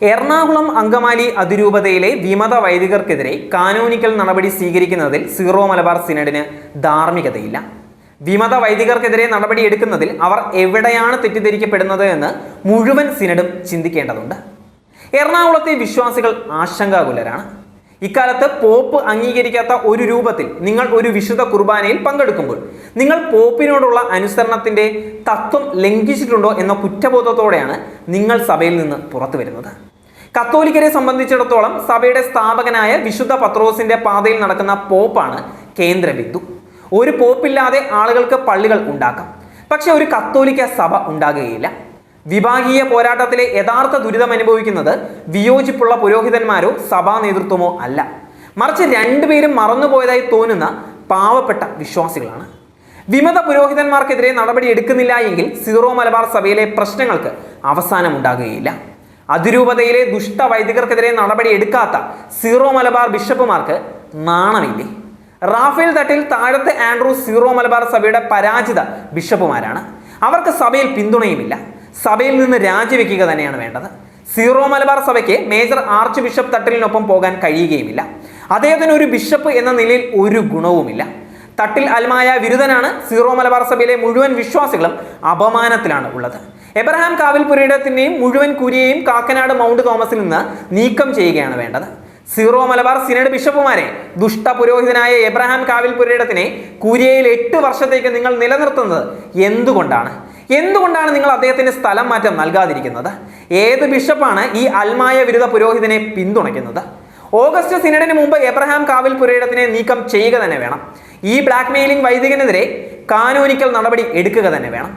എറണാകുളം അങ്കമാലി അതിരൂപതയിലെ വിമത വൈദികർക്കെതിരെ കാനോനിക്കൽ നടപടി സ്വീകരിക്കുന്നതിൽ സീറോ മലബാർ സിനഡിന് ധാർമ്മികതയില്ല. വിമത വൈദികർക്കെതിരെ നടപടി എടുക്കുന്നതിൽ അവർ എവിടെയാണ് തെറ്റിദ്ധരിക്കപ്പെടുന്നത് എന്ന് മുഴുവൻ സിനഡും ചിന്തിക്കേണ്ടതുണ്ട്. എറണാകുളത്തെ വിശ്വാസികൾ ആശങ്കാകുലരാണ്. ഇക്കാലത്ത് പോപ്പ് അംഗീകരിക്കാത്ത ഒരു രൂപത്തിൽ നിങ്ങൾ ഒരു വിശുദ്ധ കുർബാനയിൽ പങ്കെടുക്കുമ്പോൾ നിങ്ങൾ പോപ്പിനോടുള്ള അനുസരണത്തിന്റെ തത്വം ലംഘിച്ചിട്ടുണ്ടോ എന്ന കുറ്റബോധത്തോടെയാണ് നിങ്ങൾ സഭയിൽ നിന്ന് പുറത്തു വരുന്നത്. കത്തോലിക്കരെ സംബന്ധിച്ചിടത്തോളം സഭയുടെ സ്ഥാപകനായ വിശുദ്ധ പത്രോസിന്റെ പാതയിൽ നടക്കുന്ന പോപ്പാണ് കേന്ദ്രബിന്ദു. ഒരു പോപ്പില്ലാതെ ആളുകൾക്ക് പള്ളികൾ ഉണ്ടാക്കാം, പക്ഷെ ഒരു കത്തോലിക്ക സഭ ഉണ്ടാകുകയില്ല. വിഭാഗീയ പോരാട്ടത്തിലെ യഥാർത്ഥ ദുരിതം അനുഭവിക്കുന്നത് വിയോജിപ്പുള്ള പുരോഹിതന്മാരോ സഭാ നേതൃത്വമോ അല്ല, മറിച്ച് രണ്ടുപേരും മറന്നുപോയതായി തോന്നുന്ന പാവപ്പെട്ട വിശ്വാസികളാണ്. വിമത പുരോഹിതന്മാർക്കെതിരെ നടപടി എടുക്കുന്നില്ല എങ്കിൽ സീറോ മലബാർ സഭയിലെ പ്രശ്നങ്ങൾക്ക് അവസാനമുണ്ടാകുകയില്ല. അതിരൂപതയിലെ ദുഷ്ട വൈദികർക്കെതിരെ നടപടി എടുക്കാത്ത സീറോ മലബാർ ബിഷപ്പുമാർക്ക് നാണമില്ലേ? റാഫേൽ തട്ടിൽ, താഴത്തെ ആൻഡ്രൂ സീറോ മലബാർ സഭയുടെ പരാജിത ബിഷപ്പുമാരാണ്. അവർക്ക് സഭയിൽ പിന്തുണയുമില്ല. സഭയിൽ നിന്ന് രാജിവെക്കുക തന്നെയാണ് വേണ്ടത്. സീറോ മലബാർ സഭയ്ക്ക് മേജർ ആർച്ച് ബിഷപ്പ് തട്ടിലിനൊപ്പം പോകാൻ കഴിയുകയുമില്ല. അദ്ദേഹത്തിന് ഒരു ബിഷപ്പ് എന്ന നിലയിൽ ഒരു ഗുണവുമില്ല. തട്ടിൽ അൽമായ വിരുദ്ധനാണ്. സീറോ മലബാർ സഭയിലെ മുഴുവൻ വിശ്വാസികളും അപമാനത്തിലാണ് ഉള്ളത്. എബ്രഹാം കാവിൽ പുരയിടത്തിന്റെയും മുഴുവൻ കുരിയെയും കാക്കനാട് മൗണ്ട് തോമസിൽ നിന്ന് നീക്കം ചെയ്യുകയാണ് വേണ്ടത്. സീറോ മലബാർ സിനഡ് ബിഷപ്പുമാരെ ദുഷ്ട പുരോഹിതനായ എബ്രഹാം കാവിൽ പുരയിടത്തിനെ കുരിയയിൽ 8 വർഷത്തേക്ക് നിങ്ങൾ നിലനിർത്തുന്നത് എന്തുകൊണ്ടാണ് നിങ്ങൾ അദ്ദേഹത്തിന് സ്ഥലം മാറ്റം നൽകാതിരിക്കുന്നത്? ഏത് ബിഷപ്പാണ് ഈ അൽമായ വിരുദ്ധ പുരോഹിതനെ പിന്തുണയ്ക്കുന്നത്? ഓഗസ്റ്റ് സിനഡിന് മുമ്പ് എബ്രഹാം കാവിൽ പുരയിടത്തിനെ നീക്കം ചെയ്യുക തന്നെ വേണം. ഈ ബ്ലാക്ക് മെയിലിംഗ് വൈദികനെതിരെ കാനോനിക്കൽ നടപടി എടുക്കുക തന്നെ വേണം.